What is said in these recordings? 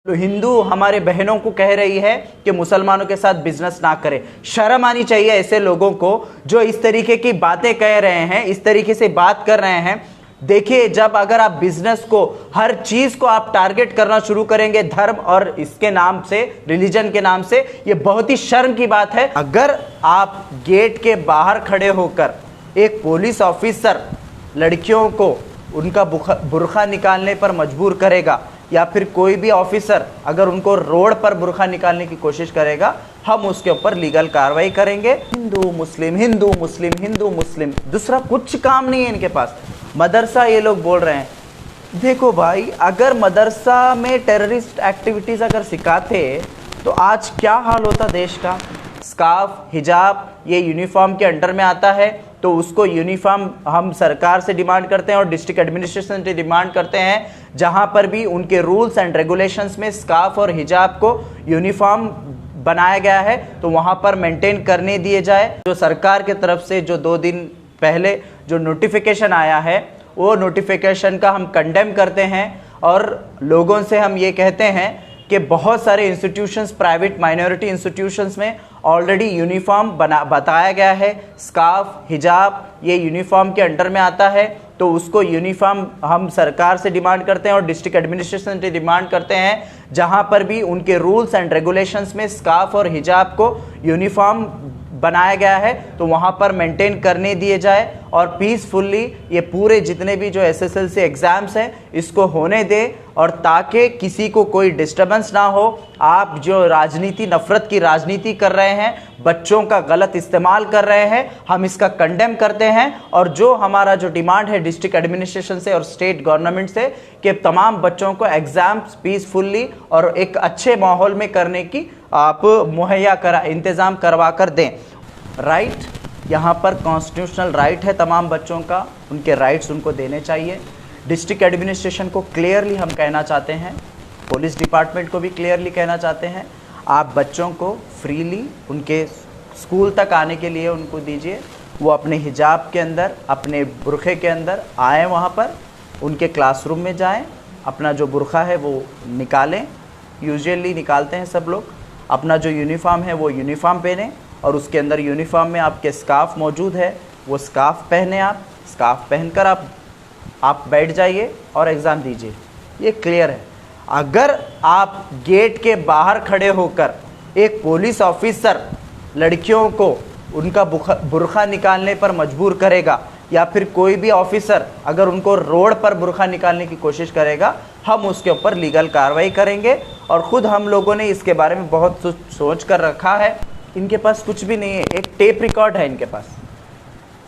तो हिंदू हमारे बहनों को कह रही है कि मुसलमानों के साथ बिजनेस ना करें। शर्म आनी चाहिए ऐसे लोगों को जो इस तरीके की बातें कह रहे हैं, इस तरीके से बात कर रहे हैं। देखिए, जब अगर आप बिजनेस को, हर चीज को आप टारगेट करना शुरू करेंगे धर्म और इसके नाम से, रिलीजन के नाम से, ये बहुत ही शर्म की बात है। अगर आप गेट के बाहर खड़े होकर एक पुलिस ऑफिसर लड़कियों को उनका बुर्का निकालने पर मजबूर करेगा, या फिर कोई भी ऑफिसर अगर उनको रोड पर बुर्का निकालने की कोशिश करेगा, हम उसके ऊपर लीगल कार्रवाई करेंगे। हिंदू मुस्लिम, हिंदू मुस्लिम, हिंदू मुस्लिम, दूसरा कुछ काम नहीं है इनके पास। मदरसा ये लोग बोल रहे हैं। देखो भाई, अगर मदरसा में टेररिस्ट एक्टिविटीज अगर सिखाते तो आज क्या हाल होता देश का। स्कार्फ, हिजाब ये यूनिफॉर्म के अंडर में आता है, तो उसको यूनिफॉर्म हम सरकार से डिमांड करते हैं और डिस्ट्रिक्ट एडमिनिस्ट्रेशन से डिमांड करते हैं, जहां पर भी उनके रूल्स एंड रेगुलेशंस में स्कार्फ और हिजाब को यूनिफॉर्म बनाया गया है तो वहां पर मेंटेन करने दिए जाए। जो सरकार की तरफ से जो 2 दिन पहले जो नोटिफिकेशन आया है, वो नोटिफिकेशन का हम कंडेम करते हैं और लोगों से हम ये कहते हैं कि बहुत सारे इंस्टीट्यूशंस, प्राइवेट माइनॉरिटी इंस्टीट्यूशंस में ऑलरेडी यूनिफॉर्म बताया गया है। स्कार्फ, हिजाब ये यूनिफॉर्म के अंडर में आता है, तो उसको यूनिफॉर्म हम सरकार से डिमांड करते हैं और डिस्ट्रिक्ट एडमिनिस्ट्रेशन से डिमांड करते हैं, जहां पर भी उनके रूल्स एंड रेगुलेशंस में स्कार्फ और हिजाब को यूनिफॉर्म बनाया गया है तो वहां पर मेंटेन करने दिए जाए और पीसफुली ये पूरे जितने भी जो एसएसएलसी एग्जाम्स हैं इसको होने दे, और ताकि किसी को कोई डिस्टर्बेंस ना हो। आप जो राजनीति, नफरत की राजनीति कर रहे हैं, बच्चों का गलत इस्तेमाल कर रहे हैं, हम इसका कंडेम करते हैं। और जो हमारा जो डिमांड है डिस्ट्रिक्ट एडमिनिस्ट्रेशन से और स्टेट गवर्नमेंट से कि तमाम बच्चों को एग्जाम्स पीसफुली और एक अच्छे माहौल में करने की आप मुहैया इंतज़ाम करवा कर दें। राइट, यहाँ पर कॉन्स्टिट्यूशनल राइट है तमाम बच्चों का, उनके राइट्स उनको देने चाहिए। डिस्ट्रिक्ट एडमिनिस्ट्रेशन को क्लियरली हम कहना चाहते हैं, पुलिस डिपार्टमेंट को भी क्लियरली कहना चाहते हैं, आप बच्चों को फ्रीली उनके स्कूल तक आने के लिए उनको दीजिए। वो अपने हिजाब के अंदर, अपने बुरखे के अंदर आएँ, वहाँ पर उनके क्लासरूम में जाएँ, अपना जो बुरखा है वो निकालें, यूजुअली निकालते हैं सब लोग। अपना जो यूनिफॉर्म है वो यूनिफॉर्म पहने और उसके अंदर यूनिफॉर्म में आपके स्कार्फ मौजूद है, वो स्कार्फ पहने। आप स्कार्फ पहनकर आप बैठ जाइए और एग्ज़ाम दीजिए। ये क्लियर है। अगर आप गेट के बाहर खड़े होकर एक पुलिस ऑफिसर लड़कियों को उनका बुर्का निकालने पर मजबूर करेगा, या फिर कोई भी ऑफिसर अगर उनको रोड पर बुर्का निकालने की कोशिश करेगा, हम उसके ऊपर लीगल कार्रवाई करेंगे। और ख़ुद हम लोगों ने इसके बारे में बहुत सोच कर रखा है। इनके पास कुछ भी नहीं है, एक टेप रिकॉर्ड है इनके पास,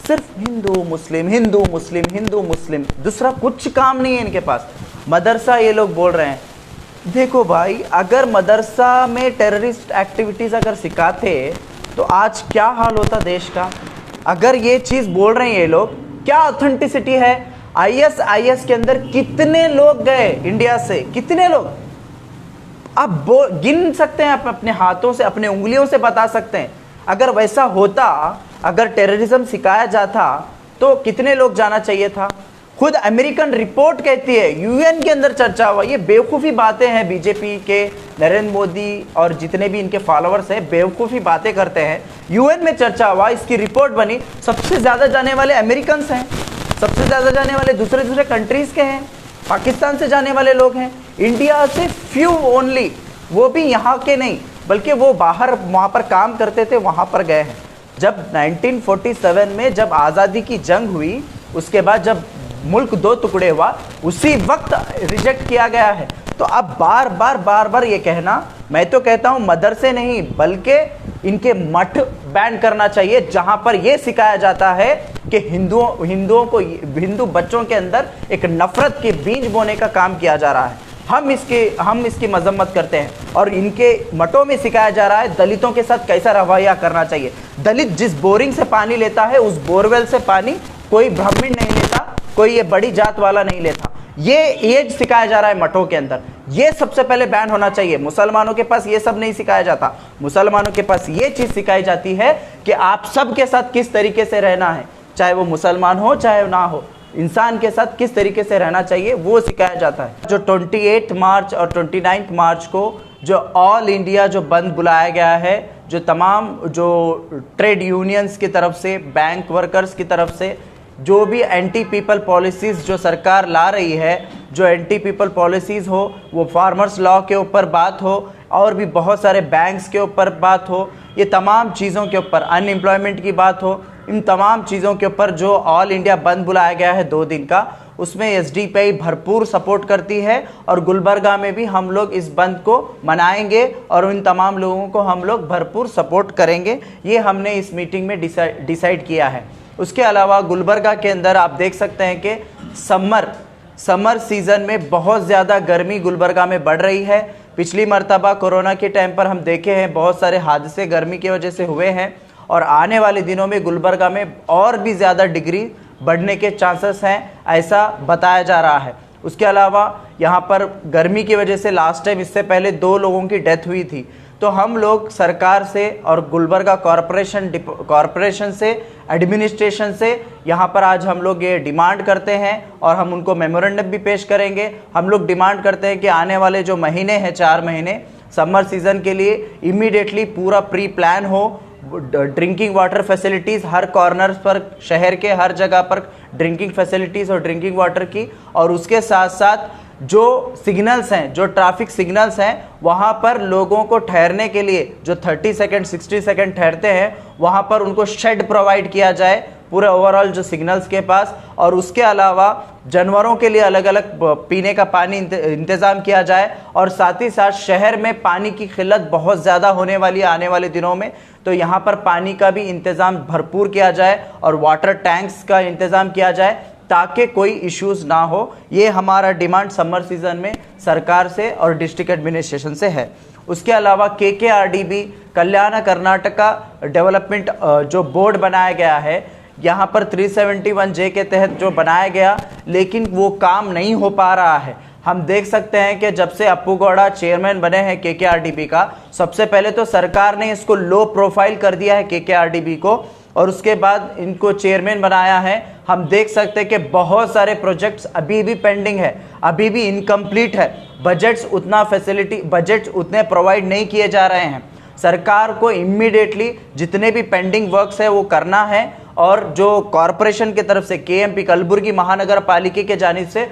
सिर्फ हिंदू मुस्लिम, हिंदू मुस्लिम, हिंदू मुस्लिम, दूसरा कुछ काम नहीं है इनके पास। मदरसा ये लोग बोल रहे हैं। देखो भाई, अगर मदरसा में टेररिस्ट एक्टिविटीज़ अगर सिखाते तो आज क्या हाल होता देश का। अगर ये चीज़ बोल रहे हैं ये लोग, क्या ऑथेंटिसिटी है। आईएसआईएस के अंदर कितने लोग गए इंडिया से, कितने लोग आप गिन सकते हैं, आप अपने हाथों से, अपने उंगलियों से बता सकते हैं। अगर वैसा होता, अगर टेररिज्म सिखाया जाता तो कितने लोग जाना चाहिए था। खुद अमेरिकन रिपोर्ट कहती है, यूएन के अंदर चर्चा हुआ। ये बेवकूफ़ी बातें हैं, बीजेपी के नरेंद्र मोदी और जितने भी इनके फॉलोअर्स हैं बेवकूफ़ी बातें करते हैं। यूएन में चर्चा हुआ, इसकी रिपोर्ट बनी, सबसे ज़्यादा जाने वाले अमेरिकन हैं, सबसे ज़्यादा जाने वाले दूसरे कंट्रीज़ के हैं, पाकिस्तान से जाने वाले लोग हैं, इंडिया से फ्यू ओनली, वो भी यहाँ के नहीं बल्कि वो बाहर वहाँ पर काम करते थे, वहाँ पर गए हैं। जब 1947 में जब आज़ादी की जंग हुई, उसके बाद जब मुल्क 2 टुकड़े हुआ, उसी वक्त रिजेक्ट किया गया है। तो अब बार बार ये कहना, मैं तो कहता हूँ मदरसे नहीं बल्कि इनके मठ बैन करना चाहिए, जहाँ पर यह सिखाया जाता है कि हिंदुओं को, हिंदू बच्चों के अंदर एक नफरत के बीज बोने का काम किया जा रहा है। हम इसकी मजम्मत करते हैं। और इनके मठों में सिखाया जा रहा है दलितों के साथ कैसा रवैया करना चाहिए। दलित जिस बोरिंग से पानी लेता है, उस बोरवेल से पानी कोई ब्राह्मण नहीं लेता, कोई ये बड़ी जात वाला नहीं लेता। ये सिखाया जा रहा है मठों के अंदर। ये सबसे पहले बैन होना चाहिए। मुसलमानों के पास ये सब नहीं सिखाया जाता। मुसलमानों के पास ये चीज़ सिखाई जाती है कि आप सबके साथ किस तरीके से रहना है, चाहे वो मुसलमान हो चाहे ना हो। इंसान के साथ किस तरीके से रहना चाहिए वो सिखाया जाता है। जो 28 मार्च और 29 मार्च को जो ऑल इंडिया जो बंद बुलाया गया है, जो तमाम जो ट्रेड यूनियंस की तरफ से, बैंक वर्कर्स की तरफ से, जो भी एंटी पीपल पॉलिसीज़ जो सरकार ला रही है, जो एंटी पीपल पॉलिसीज़ हो, वो फार्मर्स लॉ के ऊपर बात हो और भी बहुत सारे बैंक्स के ऊपर बात हो, ये तमाम चीज़ों के ऊपर, अनएम्प्लॉयमेंट की बात हो, इन तमाम चीज़ों के ऊपर जो ऑल इंडिया बंद बुलाया गया है 2 दिन का, उसमें एसडीपीआई भरपूर सपोर्ट करती है और गुलबर्गा में भी हम लोग इस बंद को मनाएंगे और इन तमाम लोगों को हम लोग भरपूर सपोर्ट करेंगे। ये हमने इस मीटिंग में डिसाइड किया है। उसके अलावा गुलबर्गा के अंदर आप देख सकते हैं कि समर सीज़न में बहुत ज़्यादा गर्मी गुलबर्गा में बढ़ रही है। पिछली मर्तबा कोरोना के टाइम पर हम देखे हैं बहुत सारे हादसे गर्मी की वजह से हुए हैं और आने वाले दिनों में गुलबर्गा में और भी ज़्यादा डिग्री बढ़ने के चांसेस हैं, ऐसा बताया जा रहा है। उसके अलावा यहाँ पर गर्मी की वजह से लास्ट टाइम इससे पहले 2 लोगों की डेथ हुई थी। तो हम लोग सरकार से और गुलबर्गा कॉरपोरेशन से, एडमिनिस्ट्रेशन से यहाँ पर आज हम लोग ये डिमांड करते हैं और हम उनको मेमोरेंडम भी पेश करेंगे। हम लोग डिमांड करते हैं कि आने वाले जो महीने हैं, 4 महीने समर सीज़न के लिए इमीडिएटली पूरा प्री प्लान हो। ड्रिंकिंग वाटर फैसिलिटीज़ हर कॉर्नर्स पर, शहर के हर जगह पर ड्रिंकिंग फैसिलिटीज़ और ड्रिंकिंग वाटर की, और उसके साथ साथ जो सिग्नल्स हैं, जो ट्रैफिक सिग्नल्स हैं, वहाँ पर लोगों को ठहरने के लिए जो 30 सेकंड 60 सेकंड ठहरते हैं, वहाँ पर उनको शेड प्रोवाइड किया जाए पूरे ओवरऑल जो सिग्नल्स के पास। और उसके अलावा जानवरों के लिए अलग अलग पीने का पानी इंतज़ाम किया जाए। और साथ ही साथ शहर में पानी की किल्लत बहुत ज़्यादा होने वाली है आने वाले दिनों में, तो यहाँ पर पानी का भी इंतज़ाम भरपूर किया जाए और वाटर टैंक्स का इंतज़ाम किया जाए ताकि कोई इश्यूज़ ना हो। ये हमारा डिमांड समर सीज़न में सरकार से और डिस्ट्रिक्ट एडमिनिस्ट्रेशन से है। उसके अलावा KKRDB कल्याण कर्नाटका डेवलपमेंट जो बोर्ड बनाया गया है, यहाँ पर 371J के तहत जो बनाया गया, लेकिन वो काम नहीं हो पा रहा है। हम देख सकते हैं कि जब से अप्पू गौड़ा चेयरमैन बने हैं KKRDB का, सबसे पहले तो सरकार ने इसको लो प्रोफाइल कर दिया है KKRDB को, और उसके बाद इनको चेयरमैन बनाया है। हम देख सकते हैं कि बहुत सारे प्रोजेक्ट्स अभी भी पेंडिंग है, अभी भी इनकम्प्लीट है। बजट्स उतने प्रोवाइड नहीं किए जा रहे हैं। सरकार को इमीडिएटली जितने भी पेंडिंग वर्क्स है वो करना है, और जो कॉरपोरेशन की तरफ से KMP कलबुर्गी महानगर पालिका के जानिब से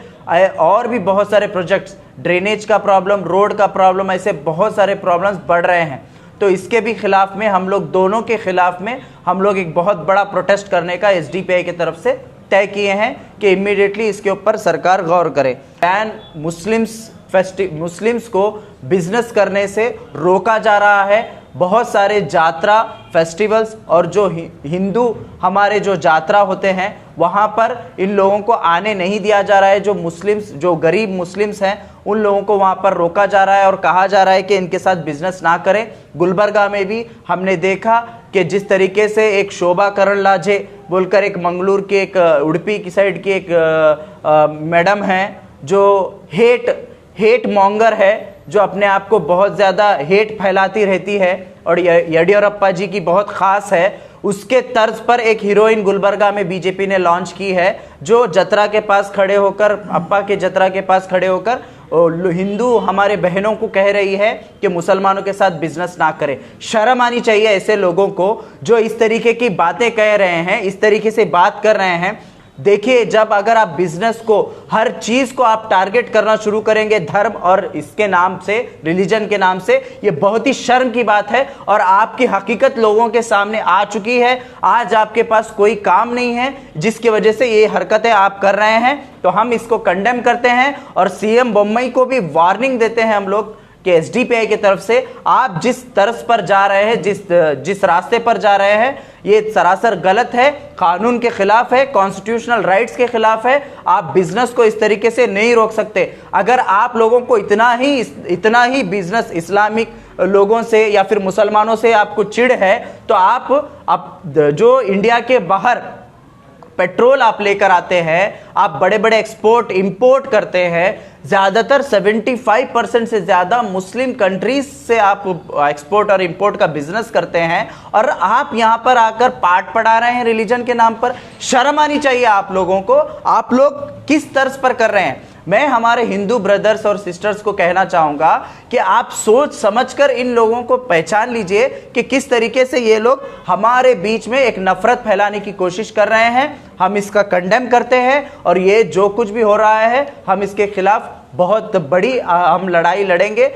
और भी बहुत सारे प्रोजेक्ट्स, ड्रेनेज का प्रॉब्लम, रोड का प्रॉब्लम, ऐसे बहुत सारे प्रॉब्लम्स बढ़ रहे हैं। तो इसके भी खिलाफ में हम लोग, दोनों के खिलाफ में हम लोग एक बहुत बड़ा प्रोटेस्ट करने का SDPI की तरफ से तय किए हैं कि इमीडिएटली इसके ऊपर सरकार गौर करे। बैन मुस्लिम्स को बिजनेस करने से रोका जा रहा है। बहुत सारे यात्रा फेस्टिवल्स और जो हिंदू हमारे जो यात्रा होते हैं वहाँ पर इन लोगों को आने नहीं दिया जा रहा है। जो मुस्लिम्स, जो गरीब मुस्लिम्स हैं, उन लोगों को वहाँ पर रोका जा रहा है और कहा जा रहा है कि इनके साथ बिजनेस ना करें। गुलबर्गा में भी हमने देखा कि जिस तरीके से एक शोभा करंलाजे बोलकर एक मंगलूर की, एक उड़पी की साइड की एक मैडम हैं जो हेट मॉन्गर है, जो अपने आप को बहुत ज़्यादा हेट फैलाती रहती है और येडियुरप्पा जी की बहुत ख़ास है, उसके तर्ज पर एक हीरोइन गुलबर्गा में बीजेपी ने लॉन्च की है, जो जतरा के पास खड़े होकर, अप्पा के जतरा के पास खड़े होकर हिंदू हमारे बहनों को कह रही है कि मुसलमानों के साथ बिजनेस ना करें। शर्म आनी चाहिए ऐसे लोगों को जो इस तरीके की बातें कह रहे हैं, इस तरीके से बात कर रहे हैं। देखिए, जब अगर आप बिजनेस को, हर चीज को आप टारगेट करना शुरू करेंगे धर्म और इसके नाम से, रिलीजन के नाम से, ये बहुत ही शर्म की बात है और आपकी हकीकत लोगों के सामने आ चुकी है। आज आपके पास कोई काम नहीं है जिसकी वजह से ये हरकतें आप कर रहे हैं, तो हम इसको कंडेम करते हैं और CM बोम्मई को भी वार्निंग देते हैं हम लोग कि SDPI की तरफ से आप जिस तरस पर जा रहे हैं, जिस रास्ते पर जा रहे हैं, ये सरासर गलत है, कानून के खिलाफ है, कॉन्स्टिट्यूशनल राइट्स के खिलाफ है। आप बिजनेस को इस तरीके से नहीं रोक सकते। अगर आप लोगों को इतना ही बिजनेस इस्लामिक लोगों से या फिर मुसलमानों से आपको चिढ़ है, तो आप जो इंडिया के बाहर पेट्रोल आप लेकर आते हैं, आप बड़े बड़े एक्सपोर्ट इंपोर्ट करते हैं, ज़्यादातर 75% से ज़्यादा मुस्लिम कंट्रीज से आप एक्सपोर्ट और इंपोर्ट का बिजनेस करते हैं, और आप यहां पर आकर पाठ पढ़ा रहे हैं रिलीजन के नाम पर। शर्म आनी चाहिए आप लोगों को। आप लोग किस तर्ज पर कर रहे हैं? मैं हमारे हिंदू ब्रदर्स और सिस्टर्स को कहना चाहूंगा कि आप सोच समझकर इन लोगों को पहचान लीजिए कि किस तरीके से ये लोग हमारे बीच में एक नफरत फैलाने की कोशिश कर रहे हैं। हम इसका कंडेम करते हैं, और ये जो कुछ भी हो रहा है हम इसके खिलाफ बहुत बड़ी हम लड़ाई लड़ेंगे।